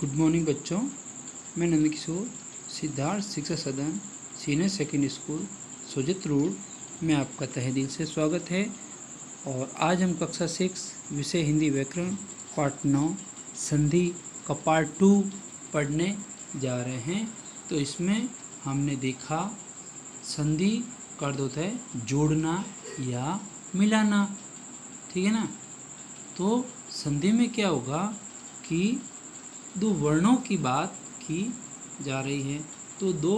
Good morning बच्चों, मैं नंदकिशोर सिद्धार्थ शिक्षा सदन senior secondary school Sojat road में आपका तहे दिल से स्वागत है। और आज हम कक्षा 6 विषय हिंदी व्याकरण पार्ट 9 संधि का पार्ट 2 पढ़ने जा रहे हैं। तो इसमें हमने देखा संधि का अर्थ होता है जोड़ना या मिलाना, ठीक है ना। तो संधि में क्या होगा कि दो वर्णों की बात की जा रही है, तो दो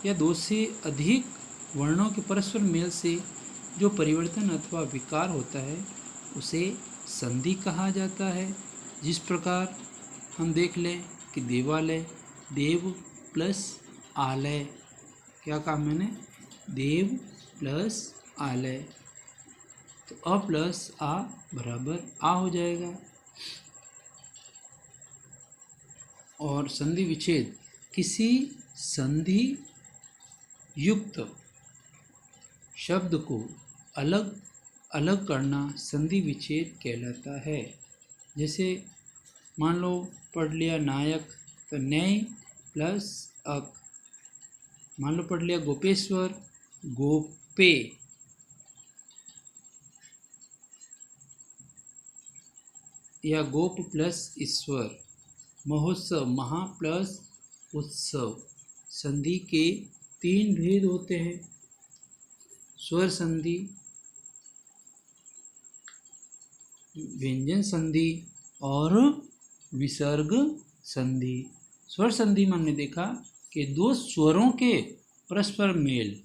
या दो से अधिक वर्णों के परस्पर मेल से जो परिवर्तन अथवा विकार होता है उसे संधि कहा जाता है। जिस प्रकार हम देख लें कि देवालय, देव प्लस आलय, क्या कहा मैंने, देव प्लस आलय, तो अ प्लस आ बराबर आ हो जाएगा। और संधि विच्छेद, किसी संधि युक्त शब्द को अलग अलग करना संधि विच्छेद कहलाता है। जैसे मान लो पढ़ लिया नायक, तो न्याय प्लस अक। मान लो पढ़ लिया गोपेश्वर, गोपे, या गोप प्लस ईश्वर। महोत्सव, महा प्लस उत्सव। संधि के 3 भेद होते हैं, स्वर संधि, व्यंजन संधि और विसर्ग संधि। स्वर संधि में हमने देखा कि दो स्वरों के परस्पर मेल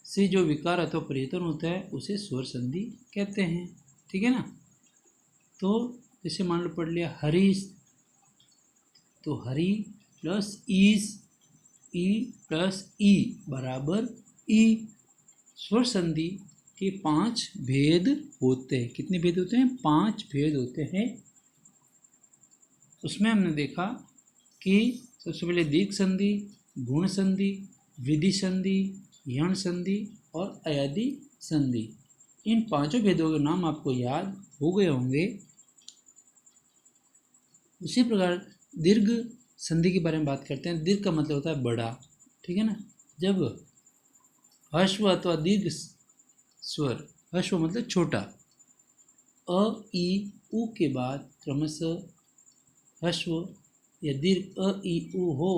से जो विकार अथवा परिवर्तन होता है उसे स्वर संधि कहते हैं, ठीक है ना। तो जैसे मान लो पढ़ लिया हरीश, तो हरी प्लस ईस, ई प्लस ई बराबर ई। स्वर संधि के 5 भेद होते हैं। कितने भेद होते हैं? 5 भेद होते हैं। उसमें हमने देखा कि सबसे पहले दीर्घ संधि, गुण संधि, वृद्धि संधि, यण संधि और अयादि संधि। इन 5 भेदों के नाम आपको याद हो गए होंगे। उसी प्रकार दीर्घ संधि के बारे में बात करते हैं। दीर्घ का मतलब होता है बड़ा, ठीक है ना। जब ह्रस्व अथवा दीर्घ स्वर, ह्रस्व मतलब छोटा, अ ई उ के बाद क्रमशः ह्रस्व या दीर्घ अ ई उ हो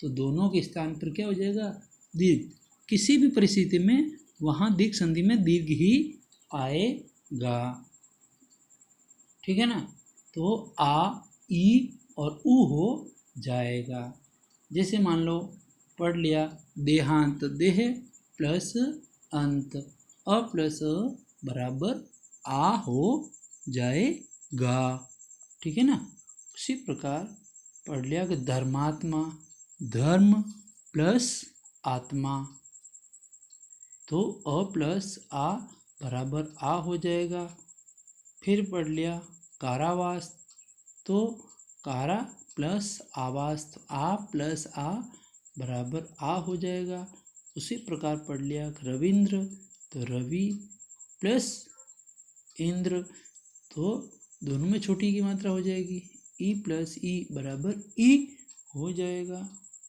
तो दोनों के स्थान पर क्या हो जाएगा? दीर्घ। किसी भी परिस्थिति में वहाँ दीर्घ संधि में दीर्घ ही आएगा, ठीक है ना। तो आ, ई और उ हो जाएगा। जैसे मान लो पढ़ लिया देहांत, देह प्लस अंत, अ प्लस अ बराबर आ हो जाएगा, ठीक है ना। उसी प्रकार पढ़ लिया कि धर्मात्मा, धर्म प्लस आत्मा, तो अ प्लस आ बराबर आ हो जाएगा। फिर पढ़ लिया कारावास, तो कारा प्लस आवास, तो आ प्लस आ बराबर आ हो जाएगा। उसी प्रकार पढ़ लिया रविंद्र, तो रवि प्लस इंद्र, तो दोनों में छोटी की मात्रा हो जाएगी, ई प्लस ई बराबर ई हो जाएगा।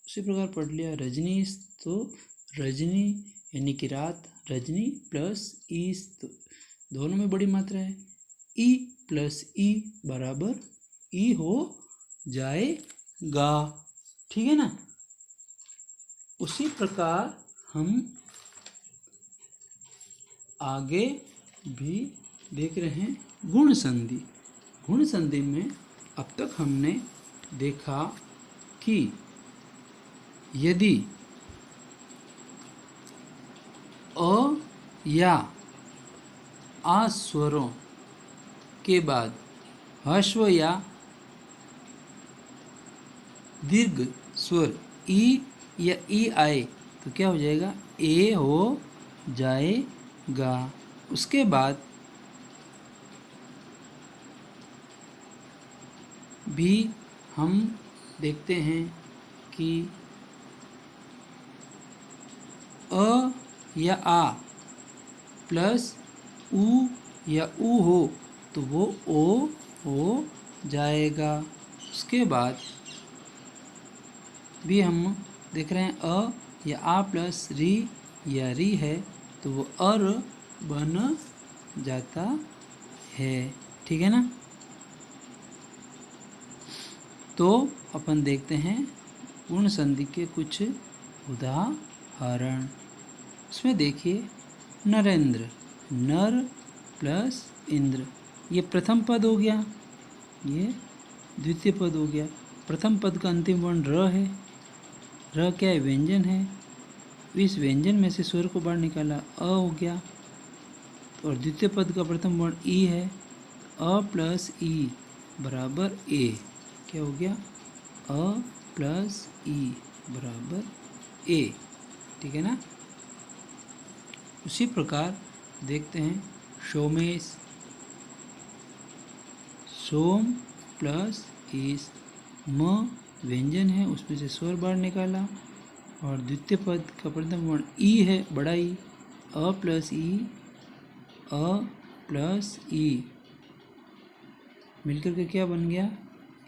उसी प्रकार पढ़ लिया रजनीश, तो रजनी यानी कि रात, रजनी प्लस ईस, तो दोनों में बड़ी मात्रा है, ई प्लस ई बराबर ई हो जाएगा, ठीक है ना। उसी प्रकार हम आगे भी देख रहे हैं गुण संधि। गुण संधि में अब तक हमने देखा कि यदि अ या आ स्वरों के बाद ह्रस्व या दीर्घ स्वर ई या ई आए तो क्या हो जाएगा? ए हो जाएगा। उसके बाद भी हम देखते हैं कि अ या आ प्लस उ या उ हो तो वो ओ हो जाएगा। उसके बाद भी हम देख रहे हैं अ या आ प्लस री या री है तो वो अर बन जाता है, ठीक है ना। तो अपन देखते हैं पूर्ण संधि के कुछ उदाहरण। उसमें देखिए नरेंद्र, नर प्लस इंद्र, ये प्रथम पद हो गया, ये द्वितीय पद हो गया। प्रथम पद का अंतिम वर्ण र है, र क्या है, व्यंजन है। इस व्यंजन में से स्वर को बाहर निकाला, अ हो गया। और द्वितीय पद का प्रथम वर्ण ई है, अ प्लस ई बराबर ए, क्या हो गया, अ प्लस ई बराबर ए, ठीक है ना। उसी प्रकार देखते हैं सोमेश, सोम प्लस ईस, म व्यंजन है उसमें से स्वर बाहर निकाला और द्वितीय पद का प्रथम वर्ण ई है, बड़ा ई, अ प्लस ई, अ प्लस ई मिलकर के क्या बन गया,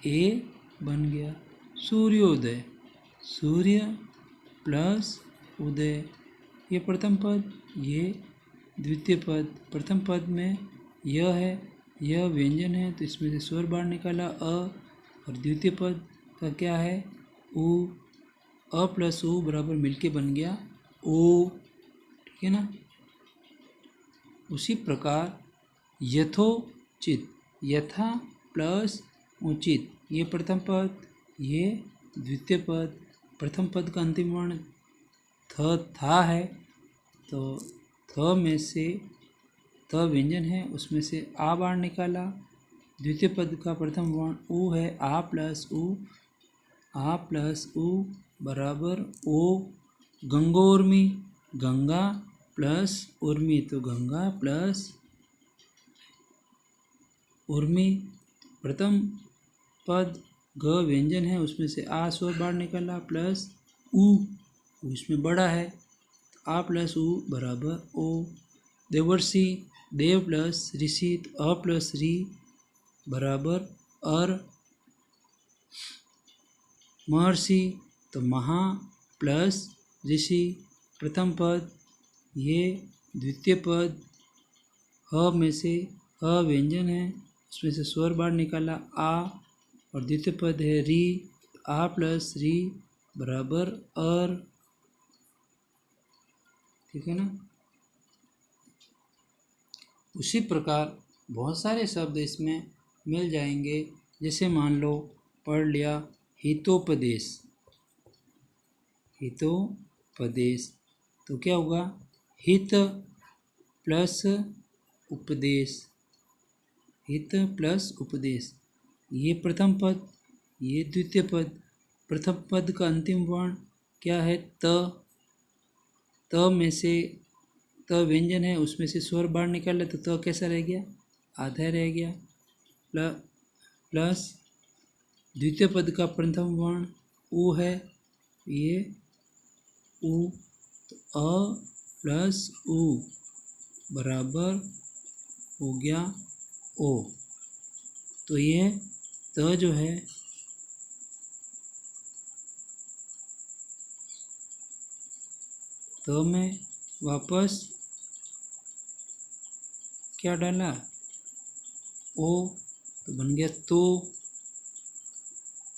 ए बन गया। सूर्योदय, सूर्य प्लस उदय, ये प्रथम पद, ये द्वितीय पद। प्रथम पद में यह है, यह व्यंजन है तो इसमें से स्वर बाहर निकाला अ, और द्वितीय पद का क्या है, उ, अ प्लस उ बराबर मिलके बन गया ओ, ठीक है ना। उसी प्रकार यथोचित, यथा प्लस उचित, ये प्रथम पद, ये द्वितीय पद। प्रथम पद का अंतिम वर्ण था है तो थ में से त व्यंजन है उसमें से आ बाहर निकाला। द्वितीय पद का प्रथम वर्ण उ है, आ प्लस उ, आ प्लस उ बराबर ओ। गंगोर्मी, गंगा प्लस उर्मी, तो गंगा प्लस उर्मी। प्रथम पद ग व्यंजन है उसमें से आ स्वर बाहर निकाला प्लस उ, इसमें बड़ा है, आ प्लस उ बराबर ओ। देवर्षि, देव प्लस ऋषि, तो अ प्लस री बराबर अर। महर्षि, तो महा प्लस ऋषि, प्रथम पद, ये द्वितीय पद, ह में से ह व्यंजन है उसमें से स्वर बाहर निकाला आ, और द्वितीय पद है री, आ प्लस री बराबर अर, ठीक है ना। उसी प्रकार बहुत सारे शब्द इसमें मिल जाएंगे, जैसे मान लो पढ़ लिया हितोपदेश, हितोपदेश तो क्या होगा, हित प्लस उपदेश, हित प्लस उपदेश, ये प्रथम पद, ये द्वितीय पद। प्रथम पद का अंतिम वर्ण क्या है, त, त में से त व्यंजन है उसमें से स्वर बाहर निकाले तो त कैसा रह गया, आधा रह गया। प्लस द्वितीय पद का प्रथम वर्ण उ है, ये उ, तो अ प्लस उ बराबर हो गया ओ। तो ये त जो है तो में वापस क्या डाला, ओ, तो बन गया तो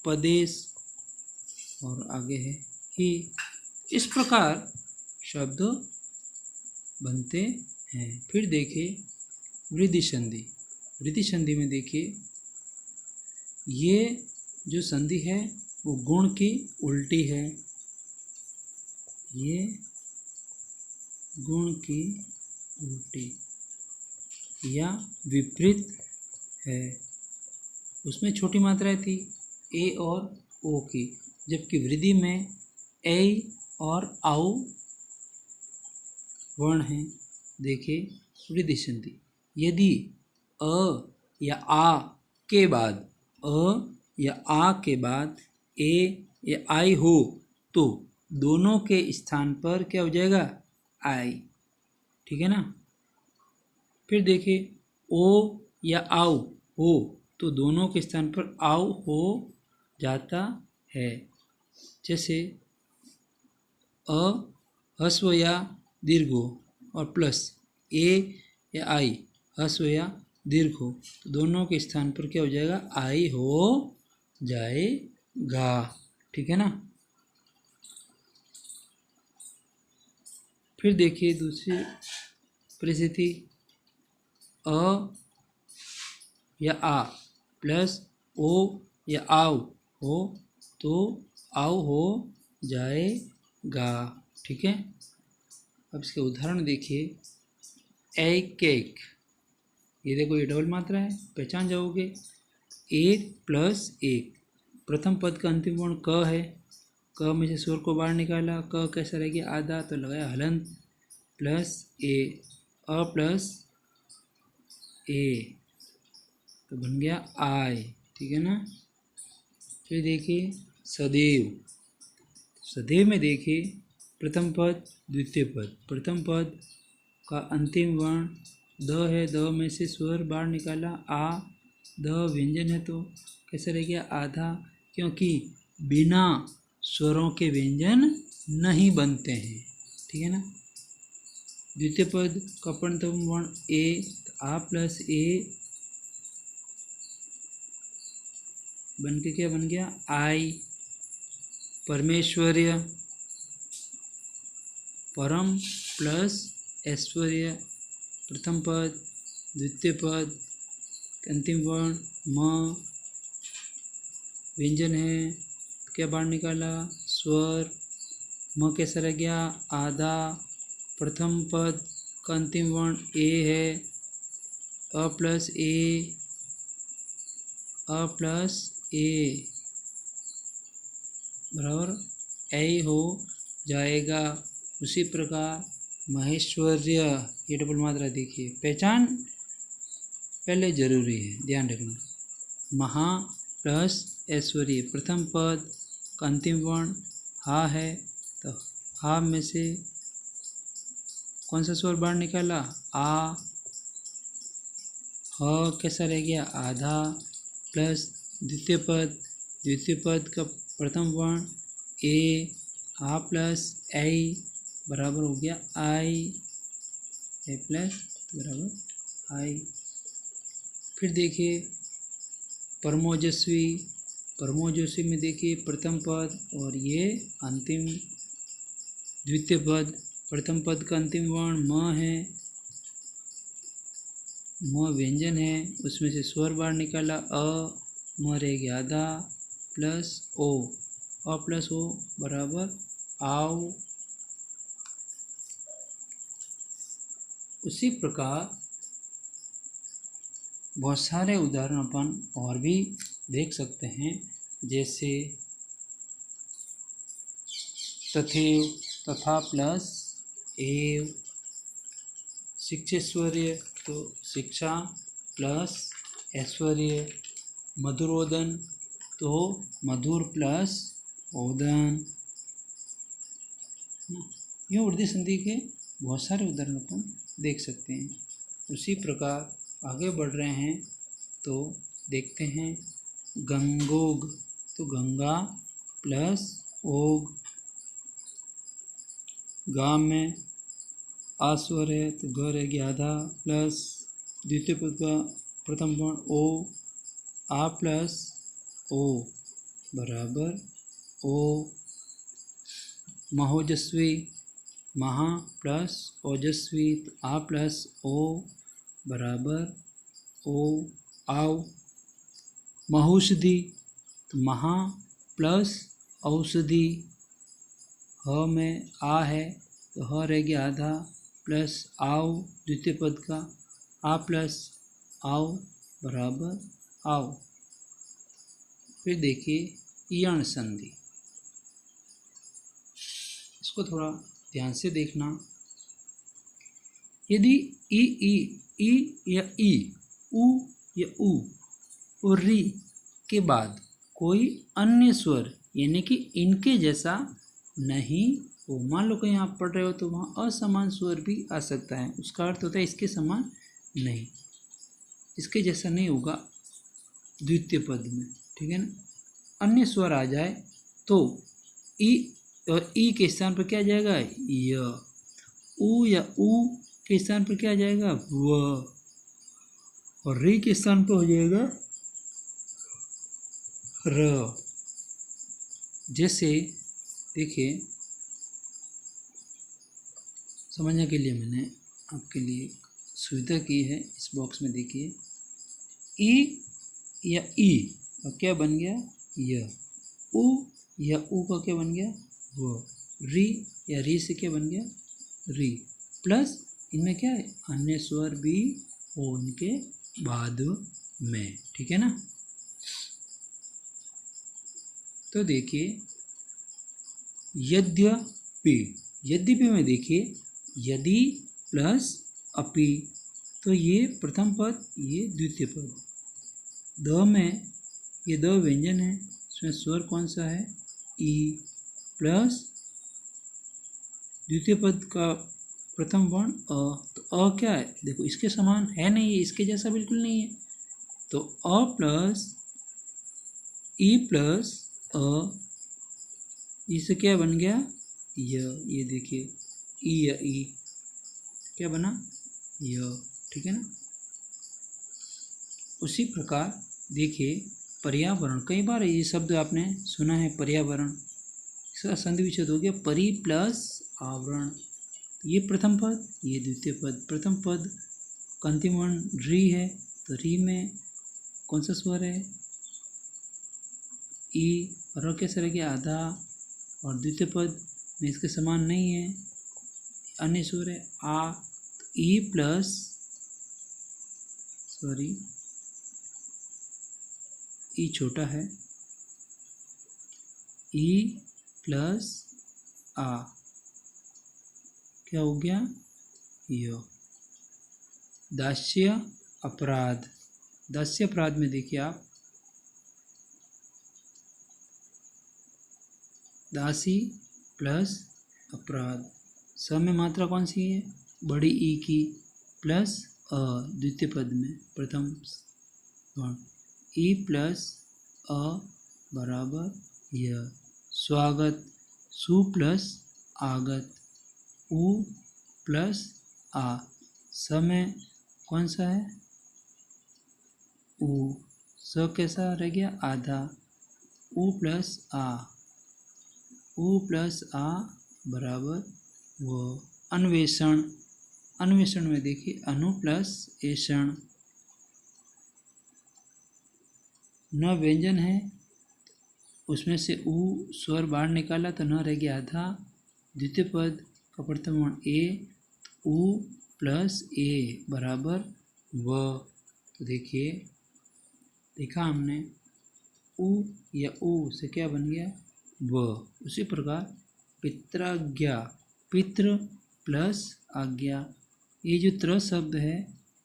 पदेश, और आगे है ही। इस प्रकार शब्द बनते हैं। फिर देखिए वृद्धि संधि, वृद्धि संधि में देखिए ये जो संधि है वो गुण की उल्टी है, ये गुण की उल्टी या विपरीत है। उसमें छोटी मात्राएं थी ए और ओ की, जबकि वृद्धि में ए और आउ वर्ण है। देखिए वृद्धि संधि, यदि अ या आ के बाद, अ या आ के बाद ए या आई हो तो दोनों के स्थान पर क्या हो जाएगा, आई, ठीक है ना। फिर देखिए ओ या आउ हो तो दोनों के स्थान पर आउ हो जाता है। जैसे अ ह्रस्व या दीर्घ हो और प्लस ए या आई ह्रस्व या दीर्घ हो तो दोनों के स्थान पर क्या हो जाएगा, आई हो जाएगा। ठीक है ना। फिर देखिए दूसरी परिस्थिति, अ या आ प्लस ओ या आओ हो तो आओ हो जाएगा। ठीक है। अब इसके उदाहरण देखिए, एक केक, ये देखो ये डबल मात्रा है, पहचान जाओगे। एक प्लस एक, प्रथम पद का अंतिम वर्ण क है, क में से स्वर को बाहर निकाला, क कैसा रह गया आधा तो लगाया हलंत, प्लस ए, अ प्लस ए तो बन गया आय। ठीक है ना। फिर देखिए सदैव, सदैव में देखिए प्रथम पद द्वितीय पद, प्रथम पद का अंतिम वर्ण द है, द में से स्वर बाहर निकाला आ, द व्यंजन है तो कैसे रह गया आधा, क्योंकि बिना स्वरों के व्यंजन नहीं बनते हैं। ठीक है ना। द्वितीय पद का प्रथम वर्ण ए, आ प्लस ए बन के क्या बन गया आई। परमेश्वर्य, परम प्लस ऐश्वर्य, प्रथम पद द्वितीय पद अंतिम वर्ण म, व्यंजन है क्या बाहर निकाला स्वर, म कैसा रह गया आधा, प्रथम पद का अंतिम वर्ण ए है, अ प्लस ए, अ प्लस ए बराबर ऐ हो जाएगा। उसी प्रकार महेश्वर्य, ये डबल मात्रा देखिए, पहचान पहले जरूरी है, ध्यान रखना। महा प्लस ऐश्वर्य, प्रथम पद का अंतिम वर्ण हा है तो हा में से कौन सा स्वर बाहर निकाला आ, ह कैसा रह गया आधा, प्लस द्वितीय पद का प्रथम वर्ण ए, आ प्लस आई बराबर हो गया आई, ए प्लस बराबर आई। फिर देखिए परमोजस्वी, परमोजस्वी में देखिए प्रथम पद और ये अंतिम द्वितीय पद, प्रथम पद का अंतिम वर्ण म है, म व्यंजन है उसमें से स्वर बाहर निकाला अ, म रह गया आधा प्लस ओ, अ प्लस ओ बराबर आओ। उसी प्रकार बहुत सारे उदाहरण अपन और भी देख सकते हैं, जैसे तथैव, तथा प्लस एव, शिक्षेश्वर्य तो शिक्षा प्लस ऐश्वर्य, मधुरोदन तो मधुर प्लस ओदन। यूँ वृद्धि संधि के बहुत सारे उदाहरण अपन देख सकते हैं। उसी प्रकार आगे बढ़ रहे हैं तो देखते हैं गंगोग तो गंगा प्लस ओग, गाम में आस्वर है तो ग रह गया आधा प्लस द्वितीय पद का प्रथम वर्ण ओ, आ प्लस ओ बराबर ओ। महोजस्वी, महा प्लस ओजस्वी तो आ प्लस ओ बराबर ओ आओ। महौषधि तो महा प्लस औषधि, ह में आ है तो ह रह गया आधा प्लस आओ द्वितीय पद का, आ प्लस आओ बराबर आओ। फिर देखिए यण संधि, इसको थोड़ा ध्यान से देखना। यदि ई या ई, उ या उ और री के बाद कोई अन्य स्वर यानी कि इनके जैसा नहीं हो, मान लो कहीं आप पढ़ रहे हो तो वहाँ असमान स्वर भी आ सकता है, उसका अर्थ होता है इसके समान नहीं, इसके जैसा नहीं होगा द्वितीय पद में। ठीक है ना। अन्य स्वर आ जाए तो ई और ई के स्थान पर क्या जाएगा, य। ऊ या ऊ के स्थान पर क्या जाएगा, व। और री के स्थान पर हो जाएगा र। जैसे देखिए, समझने के लिए मैंने आपके लिए सुविधा की है। इस बॉक्स में देखिए, ई या ई का क्या बन गया, य। ऊ या ऊ का क्या बन गया, व। री या री से क्या बन गया, री। प्लस इनमें क्या है, अन्य स्वर भी हो उनके बाद में, ठीक है ना। तो देखिए, यद्यपि, यद्यपि में देखिए, यदि प्लस अपि, तो ये प्रथम पद, ये द्वितीय पद। द में ये द व्यंजन है, इसमें स्वर कौन सा है, ई। प्लस द्वितीय पद का प्रथम वर्ण अ, तो अ क्या है, देखो इसके समान है नहीं, है इसके जैसा बिल्कुल नहीं है। तो अ प्लस ई प्लस अ, इससे क्या बन गया, ये देखिए, ई या ई क्या बना, य, ठीक है ना। उसी प्रकार देखिए, पर्यावरण, कई बार ये शब्द आपने सुना है, पर्यावरण। इसका संधि विच्छेद हो गया, परि प्लस आवरण। ये प्रथम पद, ये द्वितीय पद। प्रथम पद का अंतिम वर्ण री है, तो री में कौन सा स्वर है, ई। और कैसे रह गया, आधा। और द्वितीय पद में इसके समान नहीं है, अन्य स्वर है आ। तो ई प्लस, सॉरी ई छोटा है, ई प्लस आ क्या हो गया, य। दास्य अपराध, दास्य अपराध में देखिए आप, दासी प्लस अपराध। स में मात्रा कौन सी है, बड़ी ई की, प्लस अ द्वितीय पद में प्रथम वर्ण। ई प्लस अ बराबर य। स्वागत, सु प्लस आगत, उ प्लस आ। स में कौन सा है, उ। स कैसा रह गया, आधा। उ प्लस आ, उ प्लस आ बराबर वो। अन्वेषण, अन्वेषण में देखिए, अनु प्लस ऐषण। न व्यंजन है, उसमें से उ स्वर बाहर निकाला तो न रह गया आधा। द्वितीय पद का प्रथम वर्ण ए, उ प्लस ए बराबर व। तो देखिए, देखा हमने, उ या उ से क्या बन गया, व। उसी प्रकार पित्राज्ञा, पितृ प्लस आज्ञा। ये जो त्र शब्द है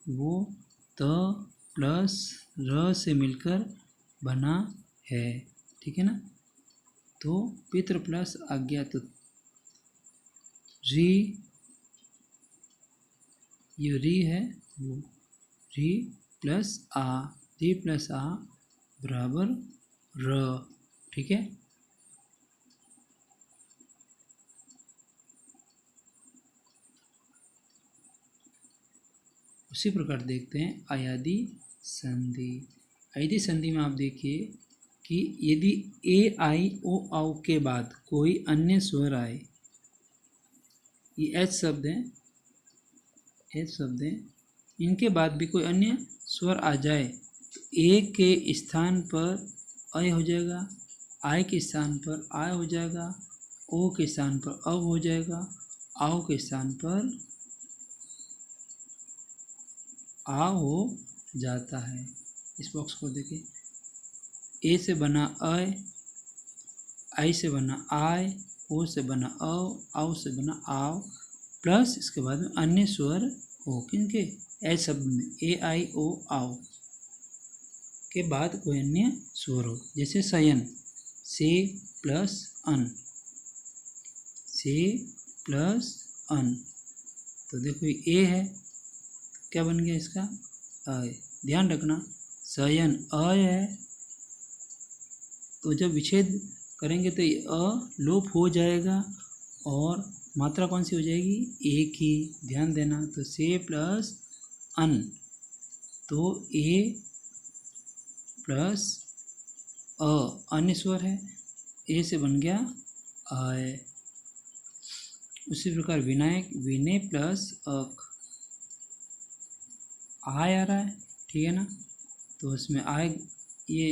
वो त प्लस र से मिलकर बना है, ठीक है ना। तो पितृ प्लस आज्ञा, तो री, ये री है, वो री प्लस आ, री प्लस आ बराबर र, ठीक है। उसी प्रकार देखते हैं अयादी संधि। अयादी संधि में आप देखिए कि यदि ए आई ओ औ के बाद कोई अन्य स्वर आए, ये एच शब्द है, एच शब्द है, इनके बाद भी कोई अन्य स्वर आ जाए तो ए के स्थान पर अय हो जाएगा, आई के स्थान पर आय हो जाएगा, ओ के स्थान पर अव हो जाएगा, आओ के स्थान पर आ हो जाता है। इस बॉक्स को देखिए, ए से बना अय, आई से बना आय, ओ से बना अव, आओ से बना आव, प्लस इसके बाद में अन्य स्वर हो, किनके, ए शब्द में, ए आई ओ आओ के बाद कोई अन्य स्वर हो। जैसे शयन, से प्लस अन, से प्लस अन। तो देखो ए है, क्या बन गया इसका, अय। ध्यान रखना, शयन अय है, तो जब विच्छेद करेंगे तो ये अ लोप हो जाएगा और मात्रा कौन सी हो जाएगी, ए की। ध्यान देना, तो से प्लस अन, तो ए प्लस अ अन्य स्वर है, ए से बन गया आय। उसी प्रकार विनायक, विनय प्लस अक, आय आ रहा है, ठीक है ना। तो उसमें आय ये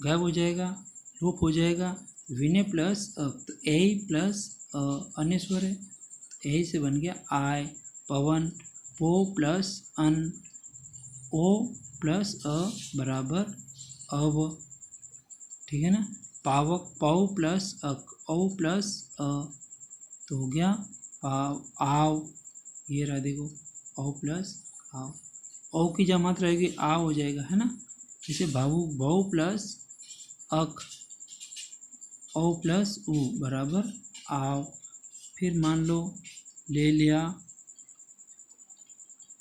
गायब हो जाएगा, लोप हो जाएगा। विनय प्लस अक, तो ए प्लस अन्य स्वर है, ए से बन गया आय। पवन, पो प्लस अन, ओ प्लस अ बराबर अव, ठीक है ना। पावक, पौ प्लस अक, औ प्लस अ, तो हो गया पाव आव। ये रहा देखो, औ प्लस आव, औ की जब मात्रा रहेगी आ हो जाएगा, है ना। जैसे भावु, भौ प्लस अक, औ प्लस उ बराबर आव। फिर मान लो ले लिया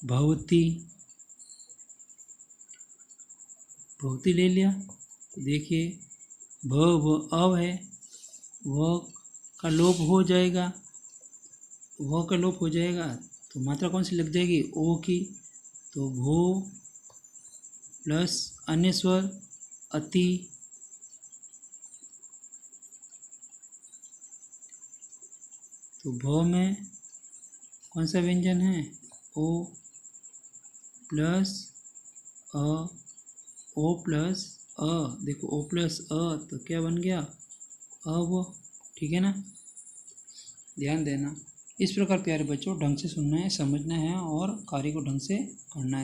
भवती, भवती ले लिया, तो देखिए भ व अव है, व का लोप हो जाएगा, व का लोप हो जाएगा तो मात्रा कौन सी लग जाएगी, ओ की। तो भो प्लस अन्य स्वर अति, तो भ में कौन सा व्यंजन है, ओ प्लस अ, ओ प्लस अ, देखो ओ प्लस अ तो क्या बन गया, अव, ठीक है ना। ध्यान देना। इस प्रकार प्यारे बच्चों ढंग से सुनना है, समझना है और कार्य को ढंग से करना है।